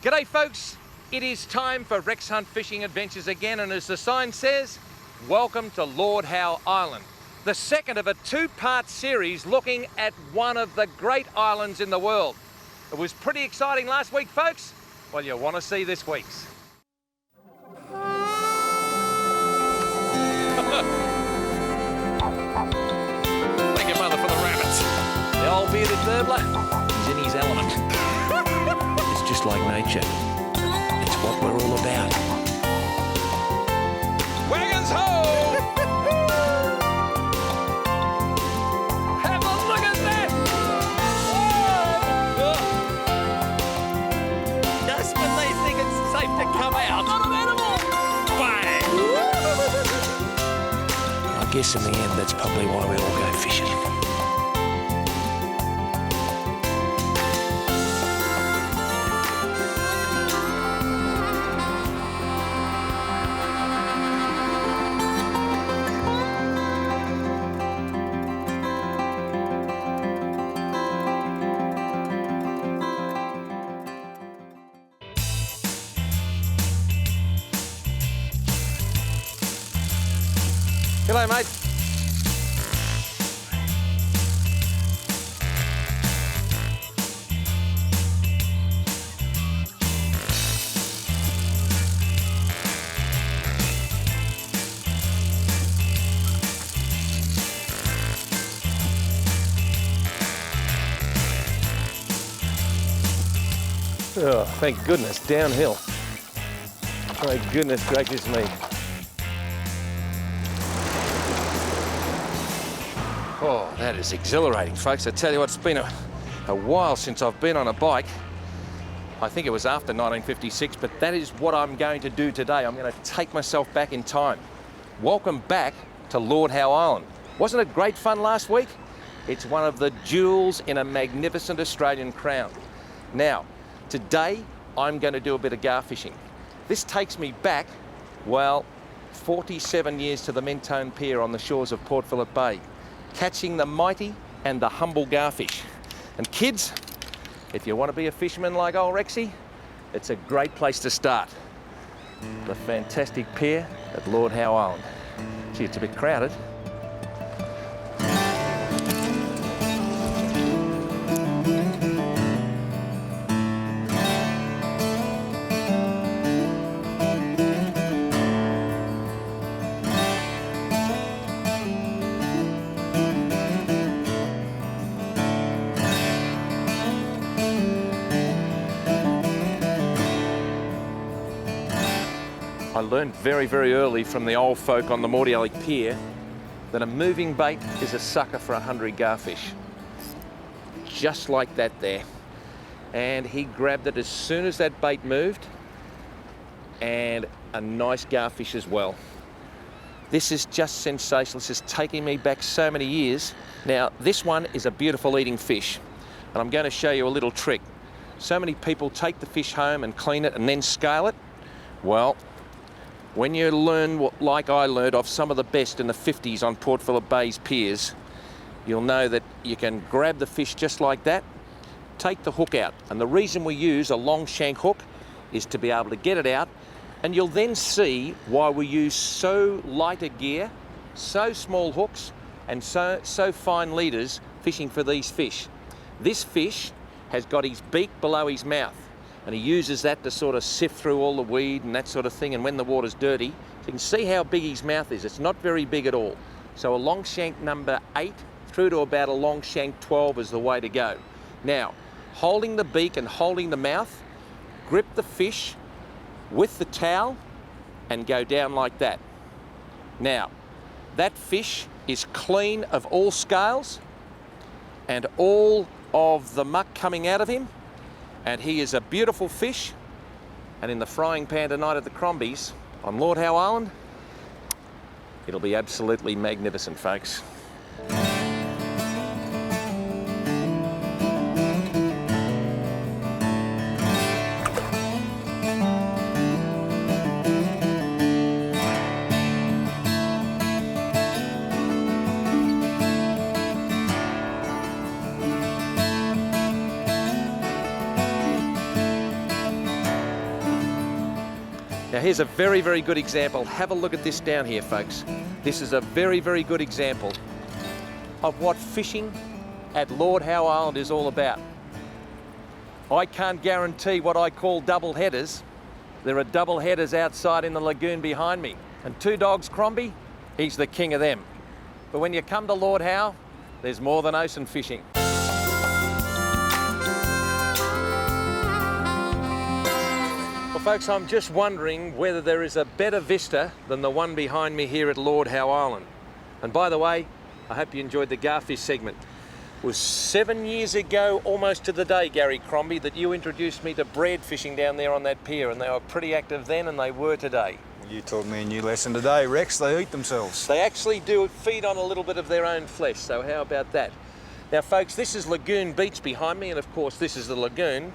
G'day folks, it is time for Rex Hunt Fishing Adventures again, and as the sign says, welcome to Lord Howe Island, the second of a two-part series looking at one of the great islands in the world. It was pretty exciting last week, folks. Well, you'll want to see this week's. Thank you, Mother, for the rabbits. The old bearded burbler, he's in his element. It's just like nature. It's what we're all about. Wagons ho! Have a look at that! Whoa! Just when they think it's safe to come out. Not an animal! Bang! I guess in the end, that's probably why we all go fishing. G'day, mate. Oh, thank goodness, downhill. Thank goodness gracious me. Oh, that is exhilarating, folks. I tell you what, it's been a while since I've been on a bike. I think it was after 1956, but that is what I'm going to do today. I'm going to take myself back in time. Welcome back to Lord Howe Island. Wasn't it great fun last week? It's one of the jewels in a magnificent Australian crown. Now, today I'm going to do a bit of gar fishing. This takes me back, well, 47 years to the Mentone Pier on the shores of Port Phillip Bay, catching the mighty and the humble garfish. And kids, if you want to be a fisherman like old Rexy, it's a great place to start. The fantastic pier at Lord Howe Island. Gee, it's a bit crowded. I learned very, very early from the old folk on the Mordialloc Pier that a moving bait is a sucker for a hungry garfish. Just like that there. And he grabbed it as soon as that bait moved, and a nice garfish as well. This is just sensational. This is taking me back so many years. Now, this one is a beautiful eating fish, and I'm going to show you a little trick. So many people take the fish home and clean it and then scale it. Well, when you learn what, like I learned off some of the best in the 50s on Port Phillip Bay's piers, you'll know that you can grab the fish just like that, take the hook out. And the reason we use a long shank hook is to be able to get it out, and you'll then see why we use so light a gear, so small hooks, and so fine leaders fishing for these fish. This fish has got his beak below his mouth, and he uses that to sort of sift through all the weed and that sort of thing, and when the water's dirty, you can see how big his mouth is. It's not very big at all. So a long shank number 8 through to about a long shank 12 is the way to go. Now, holding the beak and holding the mouth, grip the fish with the towel and go down like that. Now, that fish is clean of all scales and all of the muck coming out of him. And he is a beautiful fish, and in the frying pan tonight at the Crombies on Lord Howe Island, it'll be absolutely magnificent, folks. Now here's a very, very good example. Have a look at this down here, folks. This is a very, very good example of what fishing at Lord Howe Island is all about. I can't guarantee what I call double headers. There are double headers outside in the lagoon behind me. And Two Dogs Crombie, he's the king of them. But when you come to Lord Howe, there's more than ocean fishing. Well, folks, I'm just wondering whether there is a better vista than the one behind me here at Lord Howe Island. And by the way, I hope you enjoyed the garfish segment. It was 7 years ago, almost to the day, Gary Crombie, that you introduced me to bread fishing down there on that pier, and they were pretty active then, and they were today. You taught me a new lesson today, Rex. They eat themselves. They actually do feed on a little bit of their own flesh, so how about that? Now, folks, this is Lagoon Beach behind me, and of course, this is the lagoon.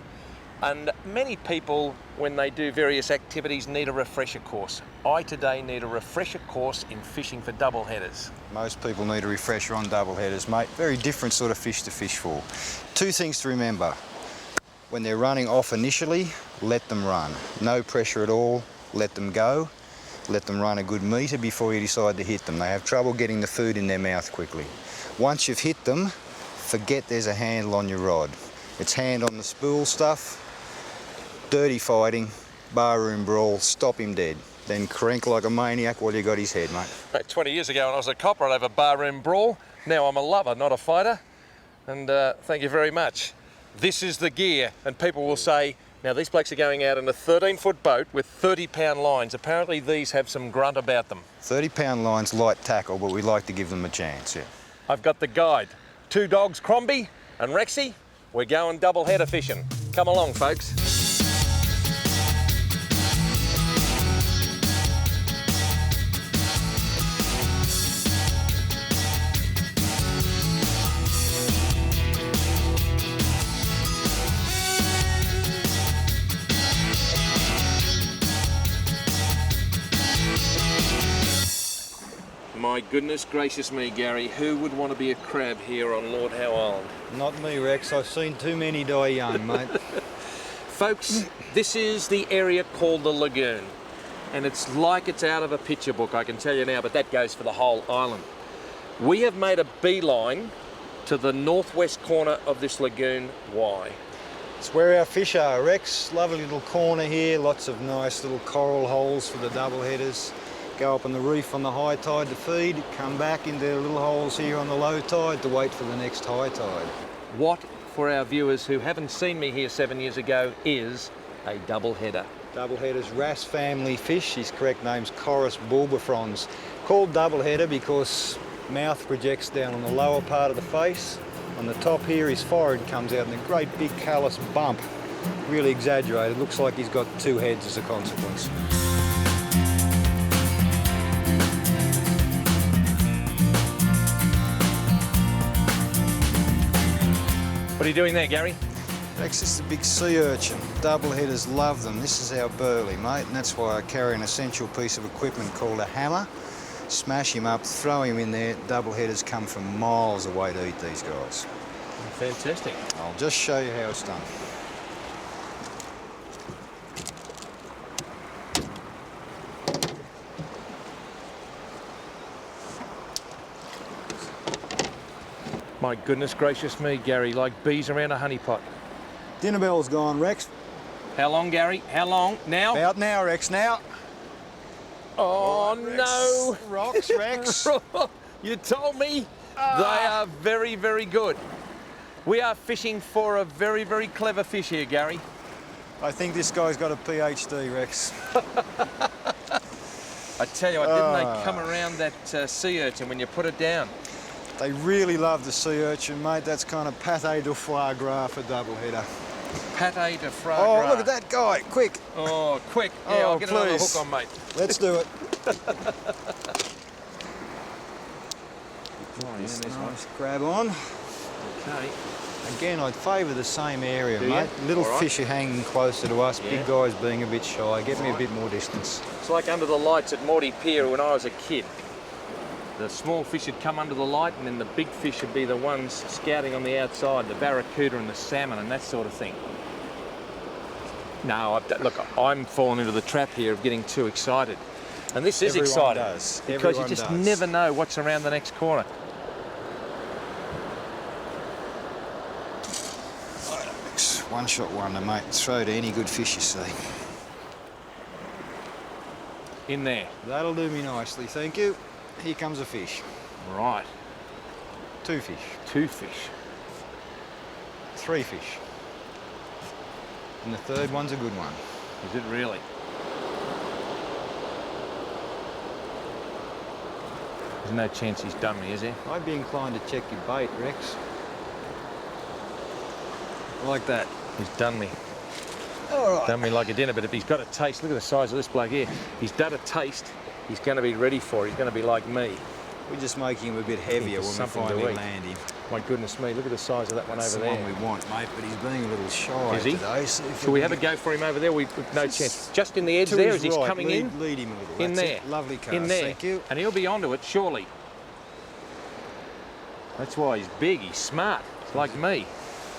And many people, when they do various activities, need a refresher course. I today need a refresher course in fishing for double headers. Most people need a refresher on double headers, mate. Very different sort of fish to fish for. Two things to remember. When they're running off initially, let them run. No pressure at all, let them go. Let them run a good metre before you decide to hit them. They have trouble getting the food in their mouth quickly. Once you've hit them, forget there's a handle on your rod. It's hand on the spool stuff. Dirty fighting, barroom brawl, stop him dead. Then crank like a maniac while you got his head, mate. Mate, 20 years ago when I was a copper, I'd have a barroom brawl. Now I'm a lover, not a fighter. And thank you very much. This is the gear, and people will say, now these blokes are going out in a 13-foot boat with 30-pound lines. Apparently these have some grunt about them. 30-pound lines, light tackle, but we like to give them a chance, yeah. I've got the guide. Two Dogs Crombie and Rexy, we're going double header fishing. Come along, folks. My goodness gracious me, Gary, who would want to be a crab here on Lord Howe Island? Not me, Rex. I've seen too many die young, mate. Folks, this is the area called the lagoon, and it's like it's out of a picture book, I can tell you now, but that goes for the whole island. We have made a beeline to the northwest corner of this lagoon. Why? It's where our fish are, Rex. Lovely little corner here, lots of nice little coral holes for the double headers. Go up on the reef on the high tide to feed, come back into their little holes here on the low tide to wait for the next high tide. What, for our viewers who haven't seen me here 7 years ago, is a double header? Double header's wrasse family fish. His correct name's Corus bulbifrons. Called double header because mouth projects down on the lower part of the face. On the top here, his forehead comes out in a great big callous bump. Really exaggerated. Looks like he's got two heads as a consequence. What are you doing there, Gary? Rex, this is a big sea urchin. Double headers love them. This is our burley, mate, and that's why I carry an essential piece of equipment called a hammer. Smash him up, throw him in there. Double headers come from miles away to eat these guys. Fantastic. I'll just show you how it's done. My goodness gracious me, Gary, like bees around a honeypot. Dinner bell's gone, Rex. How long, Gary? How long? Now? About now, Rex, now. Oh, Rex. no. Rocks, Rex. You told me. They are very, very good. We are fishing for a very, very clever fish here, Gary. I think this guy's got a PhD, Rex. I tell you what, didn't they come around that sea urchin when you put it down? They really love the sea urchin, mate. That's kind of pâté de foie gras for double header. Pâté de foie Oh, gras. look at that guy, quick. Oh, quick. Yeah, Oh, I'll get another please. hook on, mate. Let's do it. Nice grab on. Okay. Again, I'd favour the same area, Do you? mate. Little All right. fish are hanging closer to us, Yeah. big guys being a bit shy. Get me a bit more distance. It's like under the lights at Morty Pier when I was a kid. The small fish would come under the light, and then the big fish would be the ones scouting on the outside, the barracuda and the salmon and that sort of thing. No, look, I'm falling into the trap here of getting too excited. And this is Everyone exciting. does. Because Everyone you just does. never know what's around the next corner. One shot wonder, mate. Throw to any good fish you see. In there. That'll do me nicely, thank you. Here comes a fish. Right. 2 fish. 2 fish. 3 fish. And the third one's a good one. Is it really? There's no chance he's done me, is there? I'd be inclined to check your bait, Rex. Like that. He's done me. All right. Done me like a dinner, but if he's got a taste, look at the size of this bloke here. He's done a taste, he's going to be ready for it. He's going to be like me. We're just making him a bit heavier when we something to finally eat. land him. My goodness me, look at the size of that one That's over the there. one we want, mate, but he's being a little shy Is he? today. So if Shall we have a go for him over there? We've no chance. Just in the edge to there his as he's right, coming in. lead him a little. In That's there. it. Lovely cast. In there. Thank you. And he'll be onto it, surely. That's why he's big, he's smart. It's like me.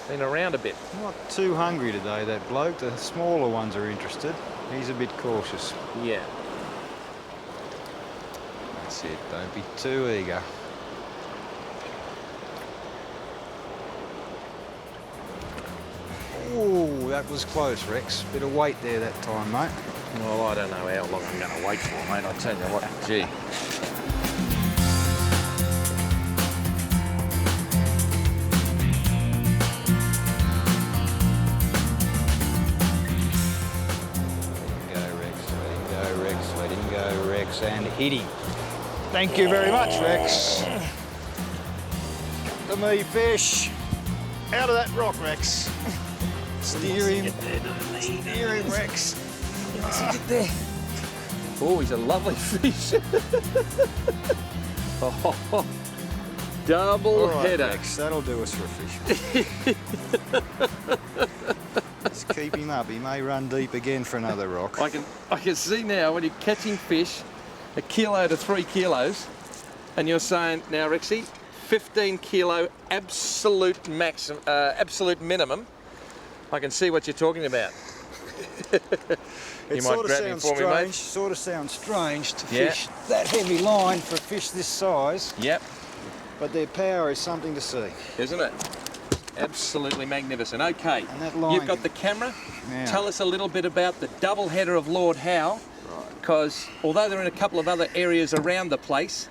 Been around a bit. Not too hungry today, that bloke. The smaller ones are interested. He's a bit cautious. Yeah. That's it. Don't be too eager. Oh, that was close, Rex. Bit of weight there that time, mate. Well, I don't know how long I'm going to wait for, mate. I'll tell you what, gee. And hit him. Thank you very much, Rex. To me, fish. Out of that rock, Rex. Steer him. Steer him, Rex. Get there. Oh, he's a lovely fish. Oh, double All right, header. Rex, that'll do us for a fish. Just keep him up. He may run deep again for another rock. I can see now when you're catching fish, 1 kilo to 3 kilos, and you're saying, now Rexy, 15 kilo absolute maximum, absolute minimum. I can see what you're talking about. You might grab him for me, mate. Sort of sounds strange to Yeah. fish that heavy line for a fish this size, Yep, but their power is something to see. isn't it? Absolutely magnificent. Okay, And that line you've got the camera. Now. Tell us a little bit about the double header of Lord Howe, because although they're in a couple of other areas around the place,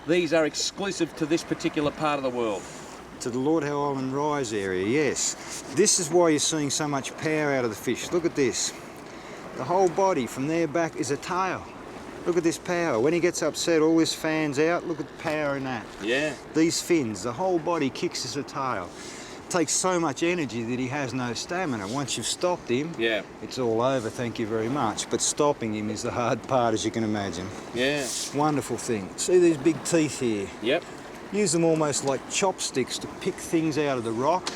these are exclusive to this particular part of the world. To the Lord Howe Island Rise area, yes. This is why you're seeing so much power out of the fish. Look at this. The whole body from there back is a tail. Look at this power. When he gets upset, all this fans out. Look at the power in that. Yeah. These fins, the whole body kicks as a tail. It takes so much energy that he has no stamina. Once you've stopped him, Yeah. it's all over, thank you very much. But stopping him is the hard part, as you can imagine. Yeah. Wonderful thing. See these big teeth here? Yep. Use them almost like chopsticks to pick things out of the rock,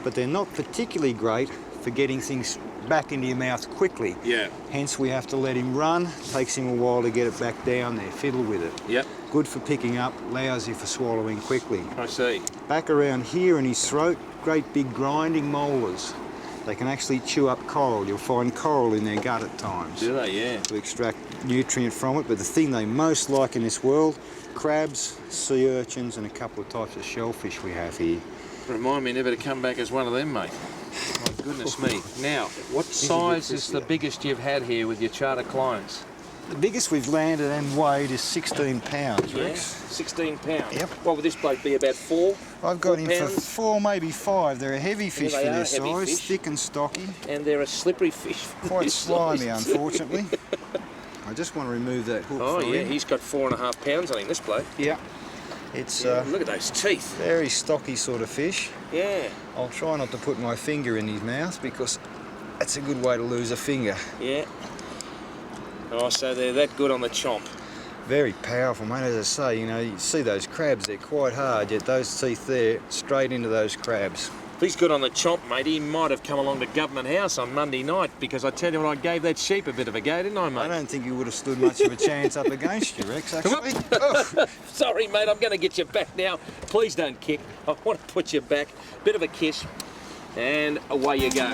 but they're not particularly great for getting things back into your mouth quickly. Yeah. Hence we have to let him run. Takes him a while to get it back down there, fiddle with it. Yep. Good for picking up, lousy for swallowing quickly. I see. Back around here in his throat, great big grinding molars. They can actually chew up coral. You'll find coral in their gut at times Do they? Yeah. to extract nutrient from it. But the thing they most like in this world, crabs, sea urchins, and a couple of types of shellfish we have here. Remind me never to come back as one of them, mate. My goodness me. Now, what size is the biggest you've had here with your charter clients? The biggest we've landed and weighed is 16 pounds, Rex. 16 pounds. Yep. What would this bloke be, about 4? I've got 4 him pounds? for 4, maybe 5. They're a heavy fish they for are their heavy size, fish. thick and stocky, And they're a slippery fish. for quite this size slimy, too. unfortunately. I just want to remove that hook Oh, for yeah, him. he's got 4.5 pounds on him, this bloke. Yeah. It's Look at those teeth. very stocky sort of fish. Yeah, I'll try not to put my finger in his mouth because that's a good way to lose a finger. yeah. Oh, so they're that good on the chomp. Very powerful, mate. As I say, you know, you see those crabs, they're quite hard, yet those teeth there, straight into those crabs. If he's good on the chomp, mate, he might have come along to Government House on Monday night, because I tell you what, I gave that sheep a bit of a go, didn't I, mate? I don't think he would have stood much of a chance up against you, Rex, actually. Oh. Sorry, mate, I'm going to get you back now. Please don't kick. I want to put you back. Bit of a kiss, and away you go.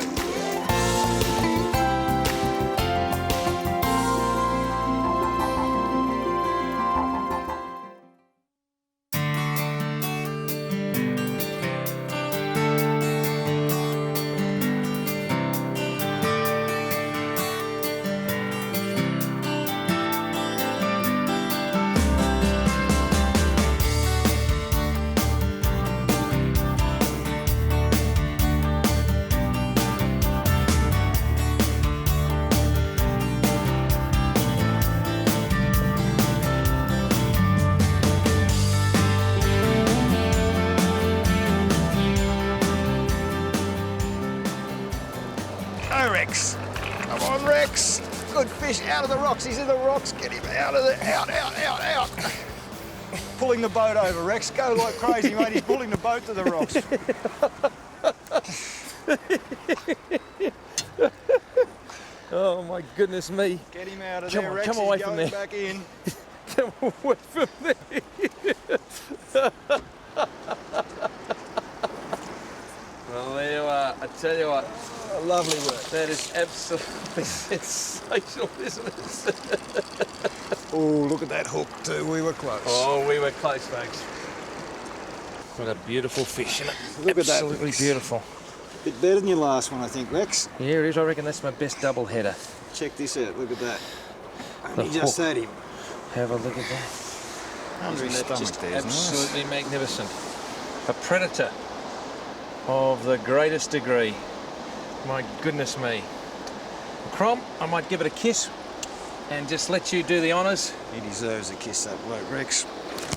Come on, Rex. Good fish out of the rocks. He's in the rocks. Get him out of there. Out, out, out, out. Pulling the boat over, Rex. Go like crazy, mate. He's pulling the boat to the rocks. Oh my goodness me. Get him out of Come there, on, Rex. come away He's from going there. back in. Come away from there. Well, there you are. I tell you what, Lovely work. that is absolutely sensational, isn't it? Oh, look at that hook too. We were close. Oh, we were close, folks. What a beautiful fish, isn't it? Look at that. Absolutely beautiful. Bit better than your last one, I think, Rex. Here it is. I reckon that's my best double header. Check this out. Look at that. The He just hook. had him. Have a look at that. Under his Isn't that stomach just there, isn't it? absolutely magnificent. A predator of the greatest degree. My goodness me. Crom, I might give it a kiss and just let you do the honours. He deserves a kiss, that bloke, Rex.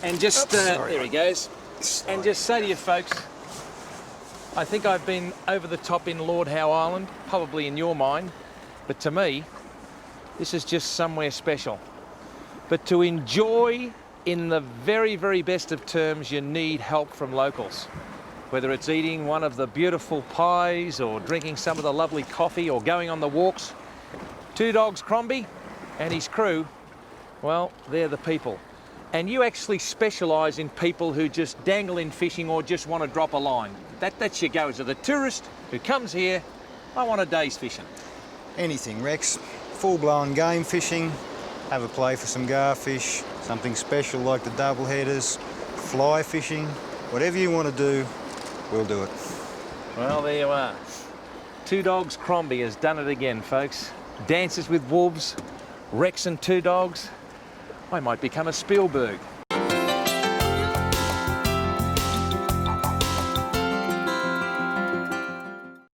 And just, sorry. there he goes. And just say to you folks, I think I've been over the top in Lord Howe Island, probably in your mind, but to me, this is just somewhere special. But to enjoy in the very, very best of terms, you need help from locals. Whether it's eating one of the beautiful pies or drinking some of the lovely coffee or going on the walks. Two Dogs Crombie and his crew, well, they're the people. And you actually specialise in people who just dangle in fishing or just want to drop a line. That's your go. So the tourist who comes here, I want a day's fishing. Anything, Rex. Full-blown game fishing. Have a play for some garfish. Something special like the double headers. Fly fishing. Whatever you want to do, we'll do it. Well, there you are. Two Dogs Crombie has done it again, folks. Dances with Wolves, Rex and Two Dogs. I might become a Spielberg.